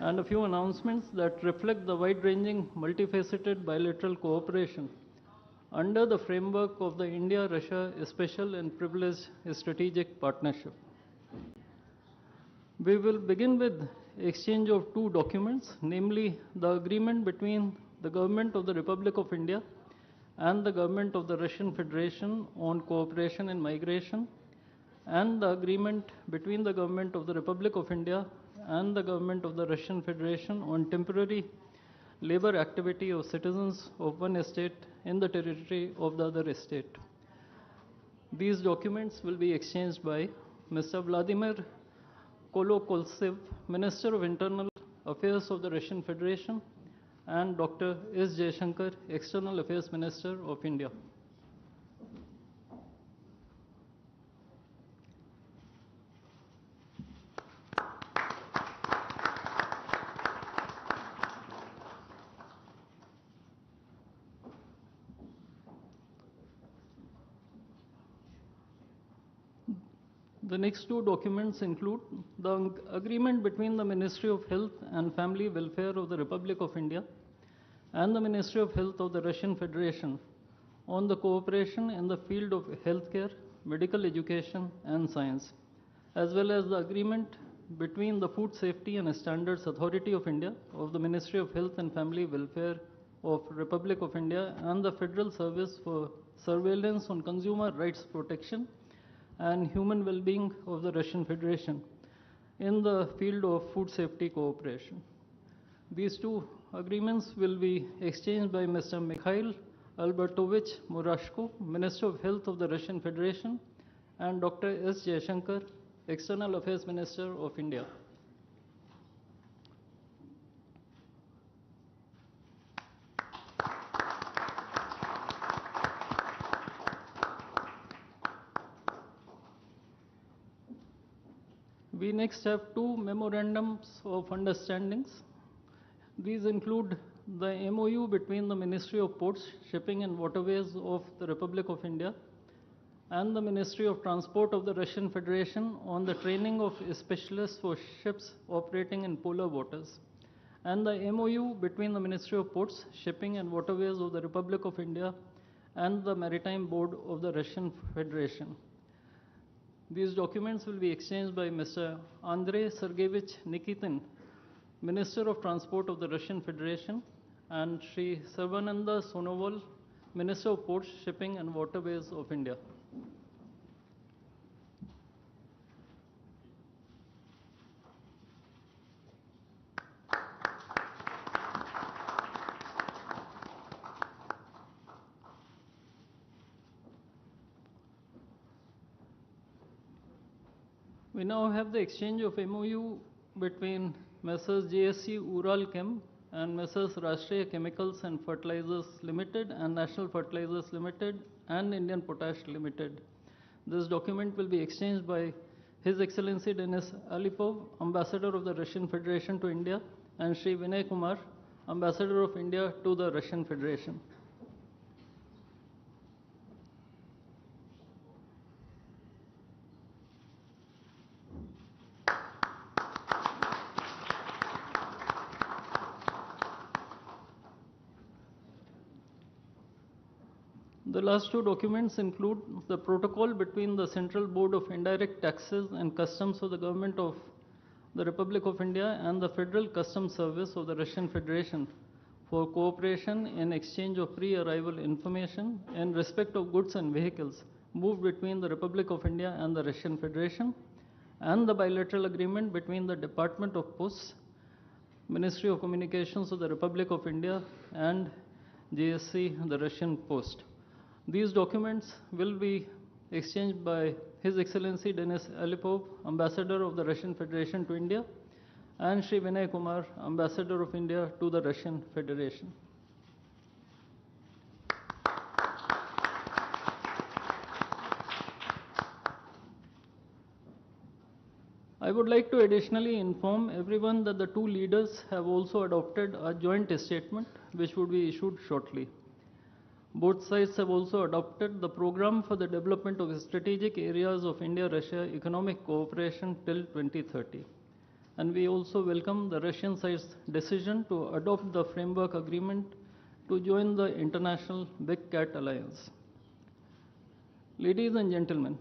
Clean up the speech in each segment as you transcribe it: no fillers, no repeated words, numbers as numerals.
and a few announcements that reflect the wide-ranging, multifaceted bilateral cooperation under the framework of the India-Russia Special and Privileged Strategic Partnership. We will begin with exchange of two documents, namely the agreement between the Government of the Republic of India and the Government of the Russian Federation on cooperation in migration, and the agreement between the Government of the Republic of India and the Government of the Russian Federation on temporary labor activity of citizens of one state in the territory of the other state. These documents will be exchanged by Mr. Vladimir Kolokoltsev, Minister of Internal Affairs of the Russian Federation, and Dr. S. Jaishankar, External Affairs Minister of India. The next two documents include the agreement between the Ministry of Health and Family Welfare of the Republic of India and the Ministry of Health of the Russian Federation on the cooperation in the field of healthcare, medical education, and science, as well as the agreement between the Food Safety and Standards Authority of India of the Ministry of Health and Family Welfare of Republic of India and the Federal Service for Surveillance on Consumer Rights Protection and Human Well-being of the Russian Federation in the field of food safety cooperation. These two agreements will be exchanged by Mr. Mikhail Albertovich Murashko, Minister of Health of the Russian Federation, and Dr. S. Jaishankar, External Affairs Minister of India. We next have two memorandums of understandings. These include the MOU between the Ministry of Ports, Shipping and Waterways of the Republic of India and the Ministry of Transport of the Russian Federation on the training of specialists for ships operating in polar waters, and the MOU between the Ministry of Ports, Shipping and Waterways of the Republic of India and the Maritime Board of the Russian Federation. These documents will be exchanged by Mr. Andrei Sergeyevich Nikitin, Minister of Transport of the Russian Federation, and Sri Sarvananda Sonoval, Minister of Ports, Shipping and Waterways of India. We now have the exchange of MOU between Messrs. JSC Ural Chem and Messrs. Rashtriya Chemicals and Fertilizers Limited and National Fertilizers Limited and Indian Potash Limited. This document will be exchanged by His Excellency Denis Alipov, Ambassador of the Russian Federation to India, and Sri Vinay Kumar, Ambassador of India to the Russian Federation. The last two documents include the protocol between the Central Board of Indirect Taxes and Customs of the Government of the Republic of India and the Federal Customs Service of the Russian Federation for cooperation in exchange of pre-arrival information in respect of goods and vehicles moved between the Republic of India and the Russian Federation, and the bilateral agreement between the Department of Posts, Ministry of Communications of the Republic of India, and JSC, the Russian Post. These documents will be exchanged by His Excellency Denis Alipov, Ambassador of the Russian Federation to India, and Sri Vinay Kumar, Ambassador of India to the Russian Federation. I would like to additionally inform everyone that the two leaders have also adopted a joint statement which would be issued shortly. Both sides have also adopted the program for the development of strategic areas of India-Russia economic cooperation till 2030. and we also welcome the Russian side's decision to adopt the framework agreement to join the International Big Cat Alliance. Ladies and gentlemen,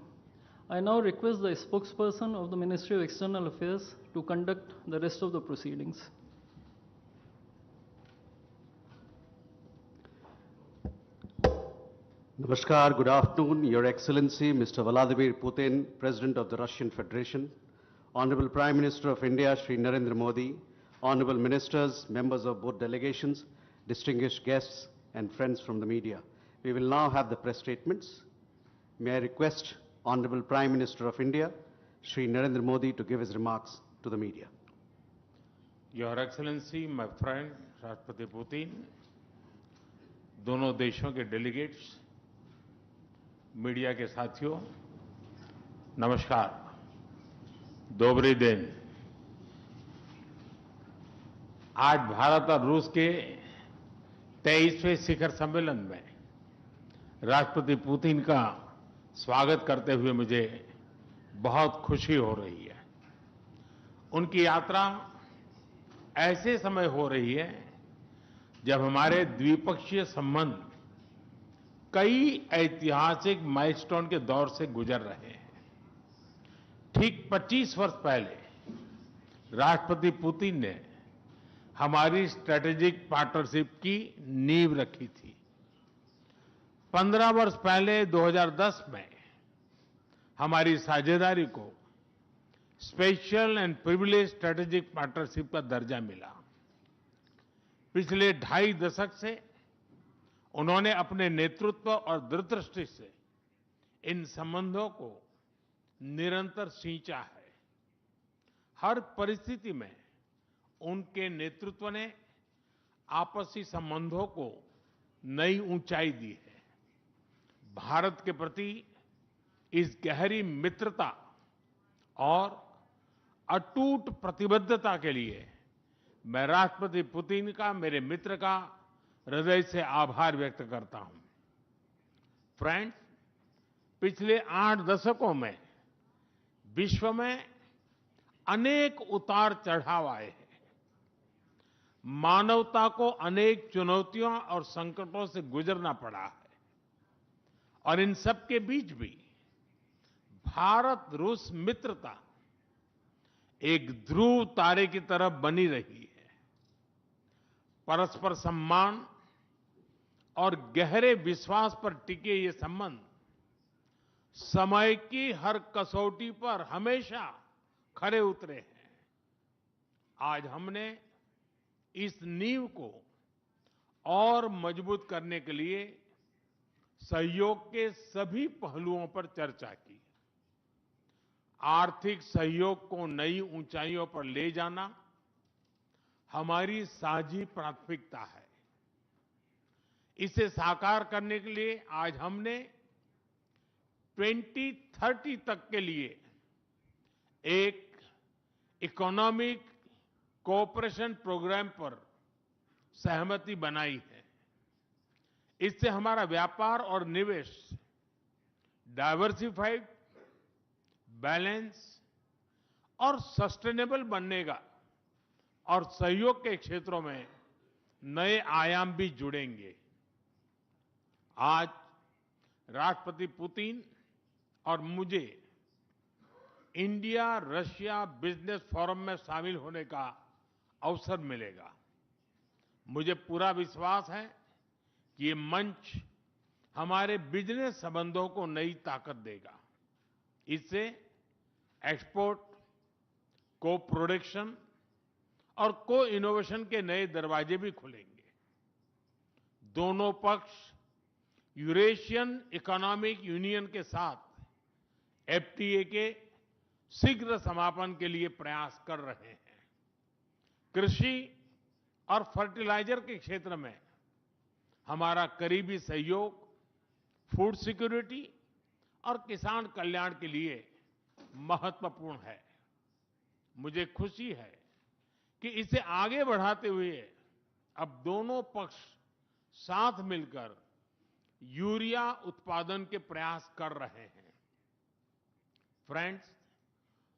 I now request the spokesperson of the Ministry of External Affairs to conduct the rest of the proceedings. Namaskar, good afternoon, Your Excellency, Mr. Vladimir Putin, President of the Russian Federation, Honorable Prime Minister of India, Shri Narendra Modi, Honorable Ministers, members of both delegations, distinguished guests, and friends from the media. We will now have the press statements. May I request Honorable Prime Minister of India, Shri Narendra Modi, to give his remarks to the media. Your Excellency, my friend, राष्ट्रपति Putin, दोनों देशों के delegates, media के साथियों, नमस्कार, दोबरी दिन। आज भारत और रूस के 23वें शिखर सम्मेलन में राष्ट्रपति पुतिन का स्वागत करते हुए मुझे बहुत खुशी हो रही है। उनकी यात्रा ऐसे समय हो रही है जब हमारे द्विपक्षीय संबंध कई ऐतिहासिक माइलस्टोन के दौर से गुजर रहे हैं। ठीक 25 वर्ष पहले राष्ट्रपति पुतिन ने हमारी स्ट्रेटेजिक पार्टनरशिप की नींव रखी थी। 15 वर्ष पहले 2010 में हमारी साझेदारी को special and privilege strategic partnership का दर्जा मिला। पिछले 2.5 दशक से उन्होंने अपने नेतृत्व और दूरदृष्टि से इन संबंधों को निरंतर सींचा है। हर परिस्थिति में उनके नेतृत्व ने आपसी संबंधों को नई ऊंचाई दी है। भारत के प्रति इस गहरी मित्रता और अटूट प्रतिबद्धता के लिए मैं राष्ट्रपति पुतिन का, मेरे मित्र का हृदय से आभार व्यक्त करता हूं। फ्रेंड्स, पिछले 8 दशकों में विश्व में अनेक उतार चढ़ाव आए हैं। मानवता को अनेक चुनौतियों और संकटों से गुजरना पड़ा है और इन सब के बीच भी भारत रूस मित्रता एक ध्रुव तारे की तरह बनी रही है। परस्पर सम्मान और गहरे विश्वास पर टिके ये संबंध समय की हर कसौटी पर हमेशा खरे उतरे हैं। आज हमने इस नींव को और मजबूत करने के लिए सहयोग के सभी पहलुओं पर चर्चा की। आर्थिक सहयोग को नई ऊंचाइयों पर ले जाना हमारी साझी प्राथमिकता है। इसे साकार करने के लिए आज हमने 2030 तक के लिए एक इकोनॉमिक कोऑपरेशन प्रोग्राम पर सहमति बनाई है। इससे हमारा व्यापार और निवेश डाइवर्सिफाइड, बैलेंस और सस्टेनेबल बनेगा और सहयोग के क्षेत्रों में नए आयाम भी जुड़ेंगे। आज राष्ट्रपति पुतिन और मुझे इंडिया रशिया बिजनेस फोरम में शामिल होने का अवसर मिलेगा। मुझे पूरा विश्वास है कि ये मंच हमारे बिजनेस संबंधों को नई ताकत देगा। इससे एक्सपोर्ट, को प्रोडक्शन और को इनोवेशन के नए दरवाजे भी खुलेंगे। दोनों पक्ष यूरेशियन इकोनॉमिक यूनियन के साथ एफटीए के शीघ्र समापन के लिए प्रयास कर रहे हैं। कृषि और फर्टिलाइजर के क्षेत्र में हमारा करीबी सहयोग फूड सिक्योरिटी और किसान कल्याण के लिए महत्वपूर्ण है। मुझे खुशी है कि इसे आगे बढ़ाते हुए अब दोनों पक्ष साथ मिलकर यूरिया उत्पादन के प्रयास कर रहे हैं। फ्रेंड्स,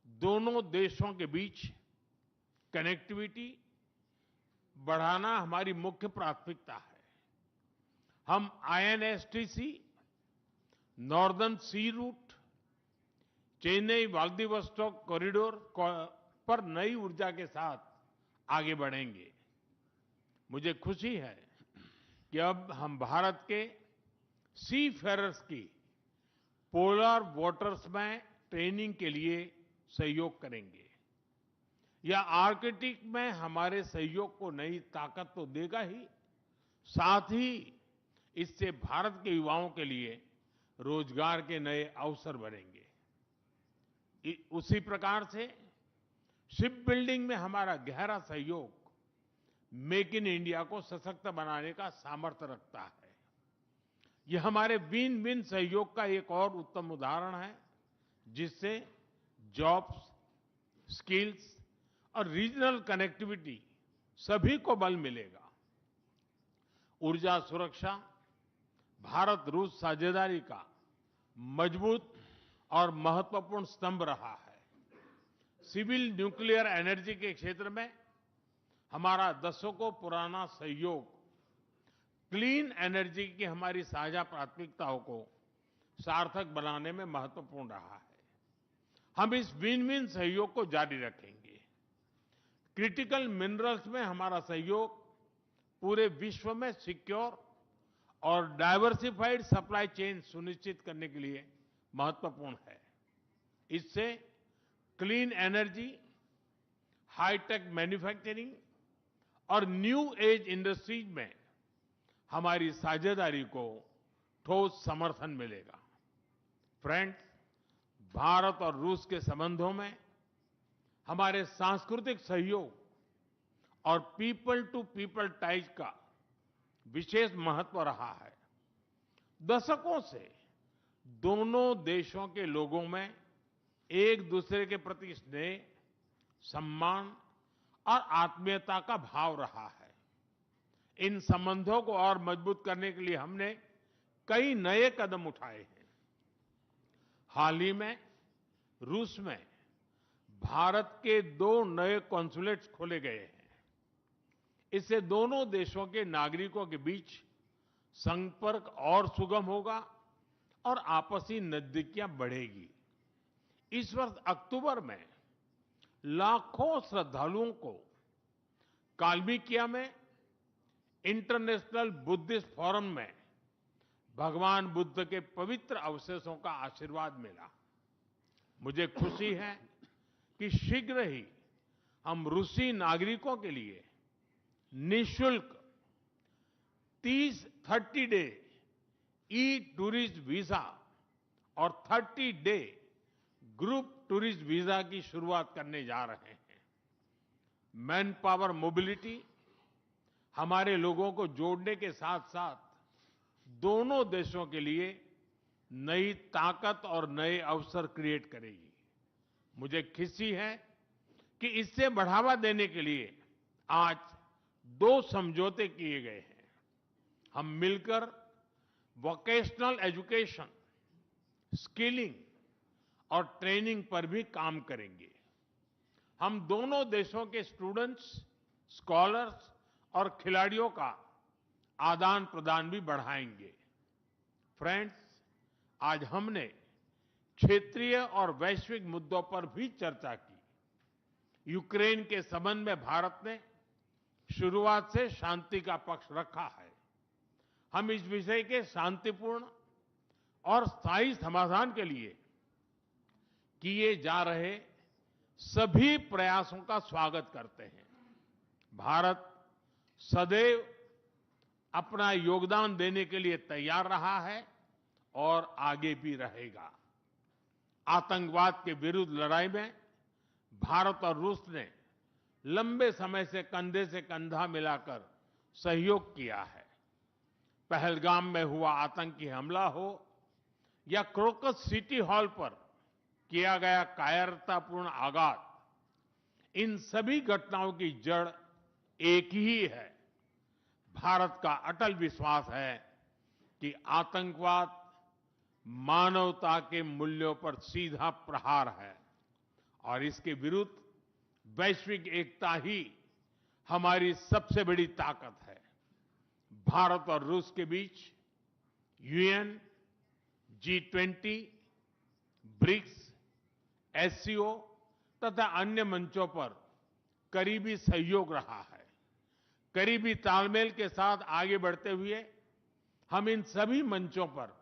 दोनों देशों के बीच कनेक्टिविटी बढ़ाना हमारी मुख्य प्राथमिकता है। हम आईएनएसटीसी, नॉर्दर्न सी रूट, चेन्नई व्लादिवोस्टोक कॉरिडोर पर नई ऊर्जा के साथ आगे बढ़ेंगे। मुझे खुशी है कि अब हम भारत के सी फेरर्स की पोलर वाटर्स में ट्रेनिंग के लिए सहयोग करेंगे। यह आर्कटिक में हमारे सहयोग को नई ताकत तो देगा ही, साथ ही इससे भारत के युवाओं के लिए रोजगार के नए अवसर बनेंगे। उसी प्रकार से शिप बिल्डिंग में हमारा गहरा सहयोग मेक इन इंडिया को सशक्त बनाने का सामर्थ्य रखता है। यह हमारे विन विन सहयोग का एक और उत्तम उदाहरण है, जिससे जॉब्स, स्किल्स और रीजनल कनेक्टिविटी सभी को बल मिलेगा। ऊर्जा सुरक्षा भारत रूस साझेदारी का मजबूत और महत्वपूर्ण स्तंभ रहा है। सिविल न्यूक्लियर एनर्जी के क्षेत्र में हमारा दशकों पुराना सहयोग क्लीन एनर्जी की हमारी साझा प्राथमिकताओं को सार्थक बनाने में महत्वपूर्ण रहा है। हम इस विन विन सहयोग को जारी रखेंगे। क्रिटिकल मिनरल्स में हमारा सहयोग पूरे विश्व में सिक्योर और डाइवर्सिफाइड सप्लाई चेन सुनिश्चित करने के लिए महत्वपूर्ण है। इससे क्लीन एनर्जी, हाईटेक मैन्युफैक्चरिंग और न्यू एज इंडस्ट्रीज में हमारी साझेदारी को ठोस समर्थन मिलेगा। फ्रेंड्स, भारत और रूस के संबंधों में हमारे सांस्कृतिक सहयोग और पीपल टू पीपल टाइज का विशेष महत्व रहा है। दशकों से दोनों देशों के लोगों में एक दूसरे के प्रति स्नेह, सम्मान और आत्मीयता का भाव रहा है। इन संबंधों को और मजबूत करने के लिए हमने कई नए कदम उठाए हैं। हाल ही में रूस में भारत के 2 नए कॉन्सुलेट्स खोले गए हैं। इससे दोनों देशों के नागरिकों के बीच संपर्क और सुगम होगा और आपसी नजदीकियां बढ़ेगी। इस वर्ष अक्टूबर में लाखों श्रद्धालुओं को काल्मिकिया में इंटरनेशनल बुद्धिस्ट फोरम में भगवान बुद्ध के पवित्र अवशेषों का आशीर्वाद मिला। मुझे खुशी है कि शीघ्र ही हम रूसी नागरिकों के लिए निःशुल्क 30 डे ई टूरिस्ट वीजा और 30 डे ग्रुप टूरिस्ट वीजा की शुरुआत करने जा रहे हैं। मैन पावर मोबिलिटी हमारे लोगों को जोड़ने के साथ साथ दोनों देशों के लिए नई ताकत और नए अवसर क्रिएट करेगी। मुझे खुशी है कि इससे बढ़ावा देने के लिए आज 2 समझौते किए गए हैं। हम मिलकर वोकेशनल एजुकेशन, स्किलिंग और ट्रेनिंग पर भी काम करेंगे। हम दोनों देशों के स्टूडेंट्स, स्कॉलर्स और खिलाड़ियों का आदान प्रदान भी बढ़ाएंगे। फ्रेंड्स, आज हमने क्षेत्रीय और वैश्विक मुद्दों पर भी चर्चा की। यूक्रेन के संबंध में भारत ने शुरुआत से शांति का पक्ष रखा है। हम इस विषय के शांतिपूर्ण और स्थायी समाधान के लिए किए जा रहे सभी प्रयासों का स्वागत करते हैं। भारत सदैव अपना योगदान देने के लिए तैयार रहा है और आगे भी रहेगा। आतंकवाद के विरुद्ध लड़ाई में भारत और रूस ने लंबे समय से कंधा मिलाकर सहयोग किया है। पहलगाम में हुआ आतंकी हमला हो या क्रोकस सिटी हॉल पर किया गया कायरतापूर्ण आघात, इन सभी घटनाओं की जड़ एक ही है। भारत का अटल विश्वास है कि आतंकवाद मानवता के मूल्यों पर सीधा प्रहार है और इसके विरुद्ध वैश्विक एकता ही हमारी सबसे बड़ी ताकत है। भारत और रूस के बीच यूएन, G20, ब्रिक्स, एससीओ तथा अन्य मंचों पर करीबी सहयोग रहा है। करीबी तालमेल के साथ आगे बढ़ते हुए हम इन सभी मंचों पर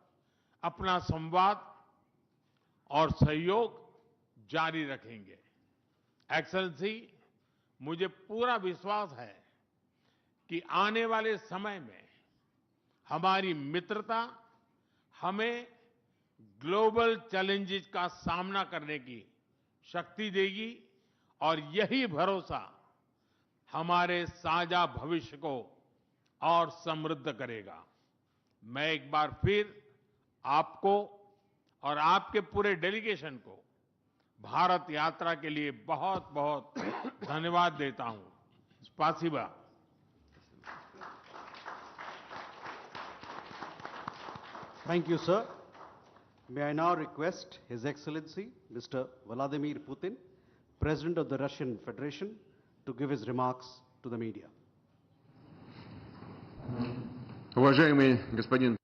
अपना संवाद और सहयोग जारी रखेंगे। एक्सेलेंसी, मुझे पूरा विश्वास है कि आने वाले समय में हमारी मित्रता हमें ग्लोबल चैलेंजेस का सामना करने की शक्ति देगी और यही भरोसा हमारे साझा भविष्य को और समृद्ध करेगा। मैं एक बार फिर आपको और आपके पूरे डेलीगेशन को भारत यात्रा के लिए बहुत बहुत धन्यवाद देता हूं। स्पासिबा। Thank you, sir. May I now request His Excellency Mr. Vladimir Putin, President of the Russian Federation, to give his remarks to the media. Уважаемый господин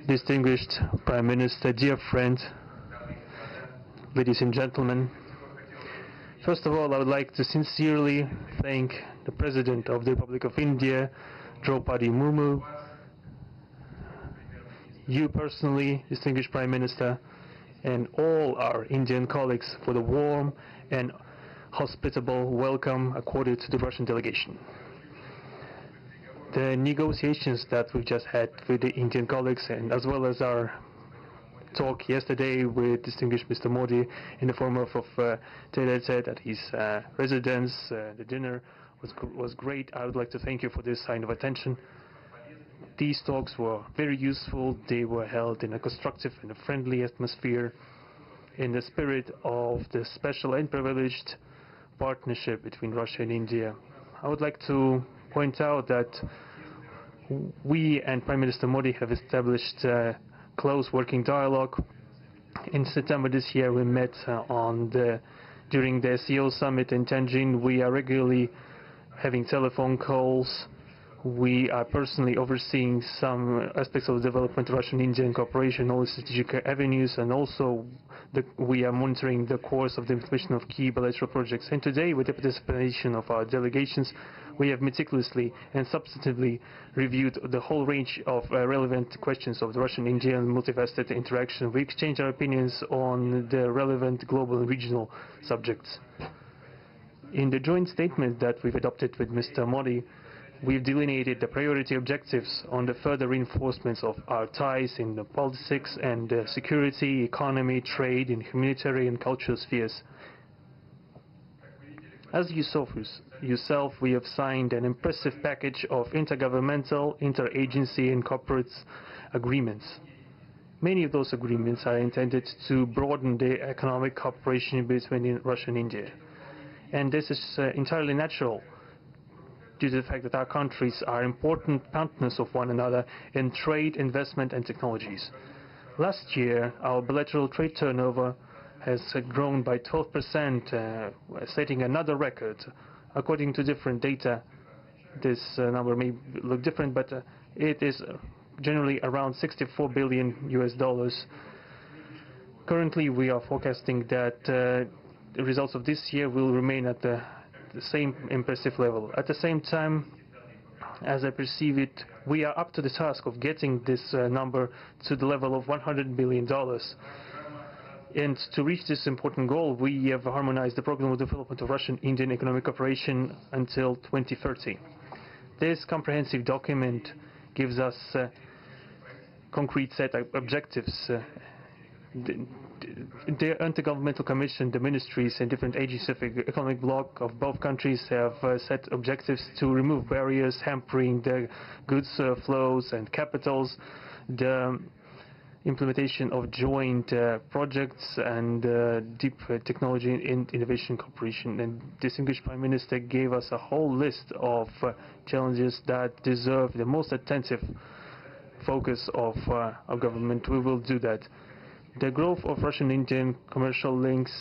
Distinguished Prime Minister, dear friend, ladies and gentlemen, first of all, I would like to sincerely thank the President of the Republic of India, Draupadi Murmu, you personally, distinguished Prime Minister, and all our Indian colleagues for the warm and hospitable welcome accorded to the Russian delegation. The negotiations that we just had with the Indian colleagues, and as well as our talk yesterday with distinguished Mr. Modi in the form of tete-a-tete at his residence, the dinner was great. I would like to thank you for this sign of attention. These talks were very useful. They were held in a constructive and a friendly atmosphere, in the spirit of the special and privileged partnership between Russia and India. I would like to point out that we and Prime Minister Modi have established a close working dialogue. In September this year, we met during the SEO summit in Tianjin. We are regularly having telephone calls. We are personally overseeing some aspects of development, Russian-Indian cooperation, all strategic avenues, and also we are monitoring the course of the implementation of key bilateral projects. And today, with the participation of our delegations, we have meticulously and substantively reviewed the whole range of relevant questions of the Russian-Indian multifaceted interaction. We exchange our opinions on the relevant global and regional subjects. In the joint statement that we've adopted with Mr. Modi, we've delineated the priority objectives on the further reinforcements of our ties in the politics and security, economy, trade, and humanitarian and cultural spheres. As you saw for yourself, we have signed an impressive package of intergovernmental, interagency, and corporate agreements. Many of those agreements are intended to broaden the economic cooperation between Russia and India. And this is entirely natural, due to the fact that our countries are important partners of one another in trade, investment, and technologies. Last year, our bilateral trade turnover has grown by 12%, setting another record. According to different data, this number may look different, but it is generally around $64 billion US. Currently, we are forecasting that the results of this year will remain at the same impressive level. At the same time, as I perceive it, we are up to the task of getting this number to the level of $100 billion. And to reach this important goal, we have harmonized the program of development of Russian-Indian economic cooperation until 2030. This comprehensive document gives us a concrete set of objectives. The Intergovernmental Commission, the ministries and different agencies of the economic bloc of both countries have set objectives to remove barriers hampering the goods flows and capitals, the implementation of joint projects and deep technology and innovation cooperation. And distinguished Prime Minister gave us a whole list of challenges that deserve the most attentive focus of our government. We will do that. The growth of Russian-Indian commercial links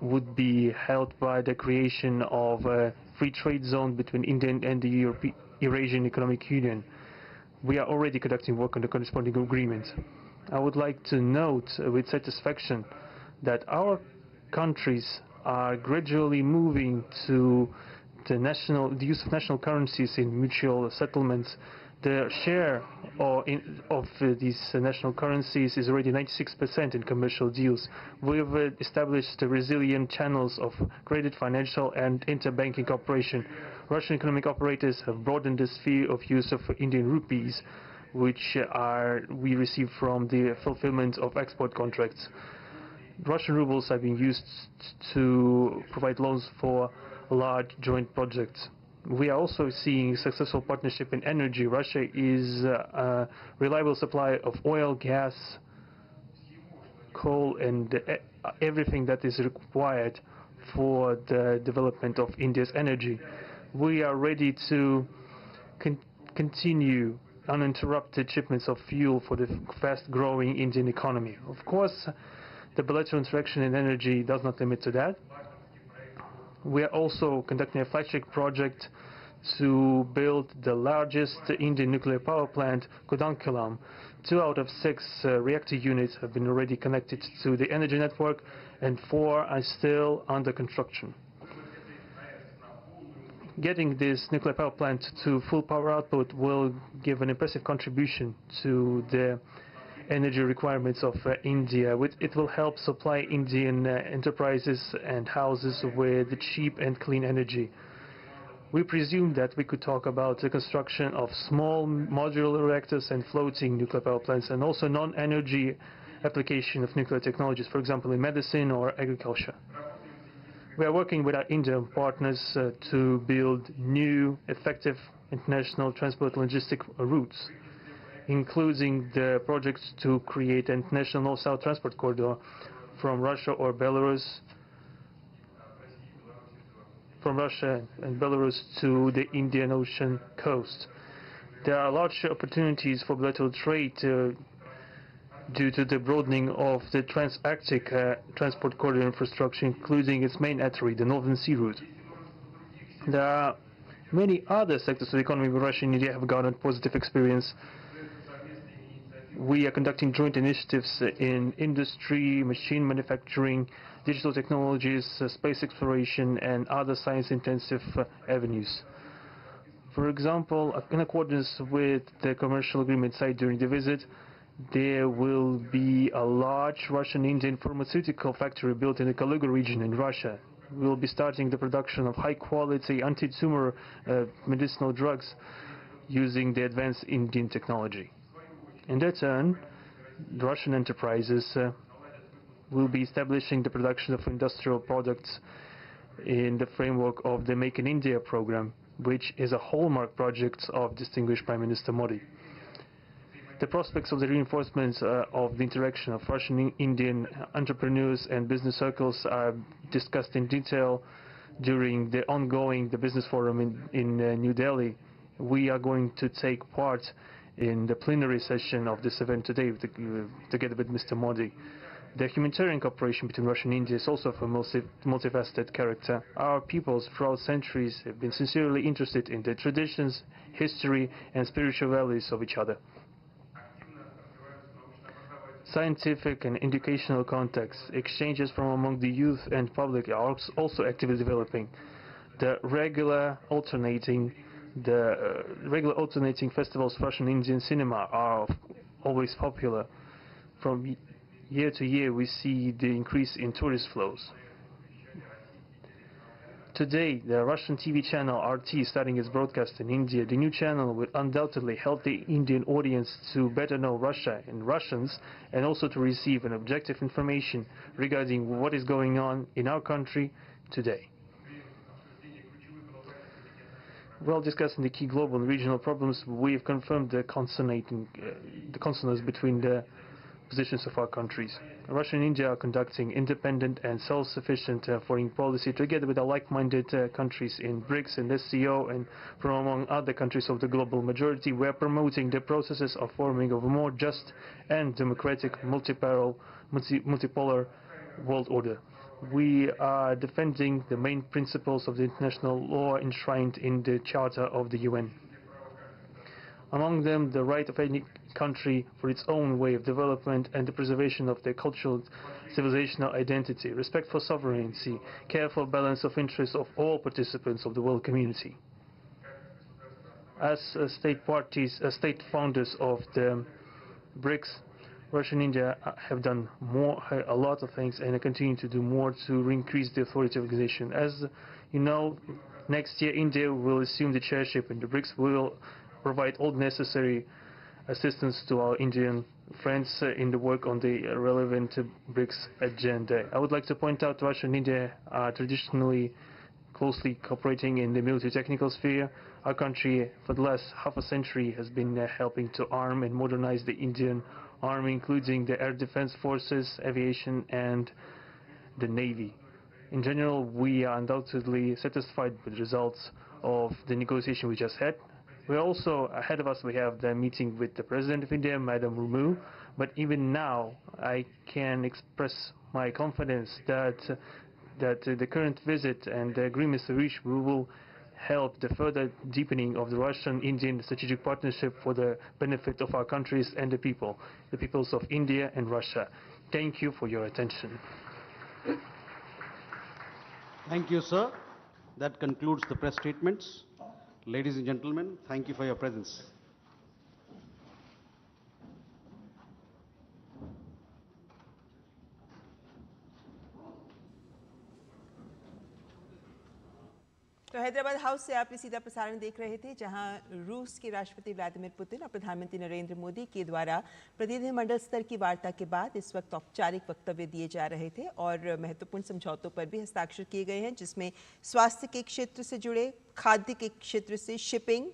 would be held by the creation of a free trade zone between India and the Eurasian Economic Union. We are already conducting work on the corresponding agreement. I would like to note with satisfaction that our countries are gradually moving to the use of national currencies in mutual settlements. The share of these national currencies is already 96% in commercial deals. We've established resilient channels of credit, financial and interbanking cooperation. Russian economic operators have broadened the sphere of use of Indian rupees, which we receive from the fulfillment of export contracts. Russian rubles are being used to provide loans for large joint projects. We are also seeing successful partnership in energy. Russia is a reliable supplier of oil, gas, coal and everything that is required for the development of India's energy. We are ready to continue uninterrupted shipments of fuel for the fast-growing Indian economy. Of course, the bilateral interaction in energy does not limit to that. We are also conducting a flagship project to build the largest Indian nuclear power plant, Kudankulam. 2 out of 6 reactor units have been already connected to the energy network and 4 are still under construction. Getting this nuclear power plant to full power output will give an impressive contribution to the energy requirements of India. It will help supply Indian enterprises and houses with cheap and clean energy. We presume that we could talk about the construction of small modular reactors and floating nuclear power plants, and also non-energy application of nuclear technologies, for example in medicine or agriculture. We are working with our Indian partners to build new, effective international transport logistic routes, including the projects to create an international north-south transport corridor from Russia and Belarus to the Indian Ocean coast. There are large opportunities for bilateral trade due to the broadening of the trans-Arctic transport corridor infrastructure, including its main artery, the Northern Sea Route. There are many other sectors of the economy where Russia and India have garnered positive experience. We are conducting joint initiatives in industry, machine manufacturing, digital technologies, space exploration, and other science-intensive avenues. For example, in accordance with the commercial agreement signed during the visit, there will be a large Russian-Indian pharmaceutical factory built in the Kaluga region in Russia. We will be starting the production of high-quality anti-tumor medicinal drugs using the advanced Indian technology. In their turn, the Russian enterprises will be establishing the production of industrial products in the framework of the Make in India program, which is a hallmark project of distinguished Prime Minister Modi. The prospects of the reinforcement of the interaction of Russian-Indian entrepreneurs and business circles are discussed in detail during the ongoing Business Forum in New Delhi. We are going to take part in the plenary session of this event today together with Mr. Modi. The humanitarian cooperation between Russia and India is also of a multifaceted character. Our peoples throughout centuries have been sincerely interested in the traditions, history and spiritual values of each other. Scientific and educational contacts, exchanges from among the youth and public are also actively developing. The regular alternating festivals of Russian Indian cinema are always popular. From year to year we see the increase in tourist flows. Today, the Russian TV channel RT is starting its broadcast in India. The new channel will undoubtedly help the Indian audience to better know Russia and Russians, and also to receive an objective information regarding what is going on in our country today. While discussing the key global and regional problems, we have confirmed the consonance between the positions of our countries. Russia and India are conducting independent and self-sufficient foreign policy together with the like-minded countries in BRICS and SCO, and from among other countries of the global majority. We are promoting the processes of forming of a more just and democratic multipolar world order. we are defending the main principles of the international law enshrined in the Charter of the UN. Among them, the right of any country for its own way of development and the preservation of their cultural civilizational identity, respect for sovereignty, careful balance of interests of all participants of the world community. As state founders of the BRICS, Russia and India have done a lot of things and continue to do more to increase the authority of the organization. As you know, next year India will assume the chairship in the BRICS. We will provide all necessary assistance to our Indian friends in the work on the relevant BRICS agenda. I would like to point out Russia and India are traditionally closely cooperating in the military technical sphere. Our country, for the last half a century, has been helping to arm and modernize the Indian Army, including the air defense forces, aviation, and the Navy. In general, we are undoubtedly satisfied with the results of the negotiation we just had. We also, ahead of us, we have the meeting with the President of India, Madam Murmu. But even now, I can express my confidence that the current visit and the agreements reached will help the further deepening of the Russian-Indian strategic partnership for the benefit of our countries and the peoples of India and Russia. Thank you for your attention. Thank you, sir. That concludes the press statements. Ladies and gentlemen, thank you for your presence. तो Hyderabad house से आप ये सीधा प्रसारण देख रहे थे, जहां रूस के राष्ट्रपति व्लादिमीर पुतिन और प्रधानमंत्री नरेंद्र मोदी के द्वारा प्रतिनिधिमंडल स्तर की वार्ता के बाद इस वक्त औपचारिक वक्तव्य दिए जा रहे थे और महत्वपूर्ण समझौतों पर भी हस्ताक्षर किए गए हैं, जिसमें स्वास्थ्य के क्षेत्र से जुड़े, खाद्य के क्षेत्र से शिपिंग,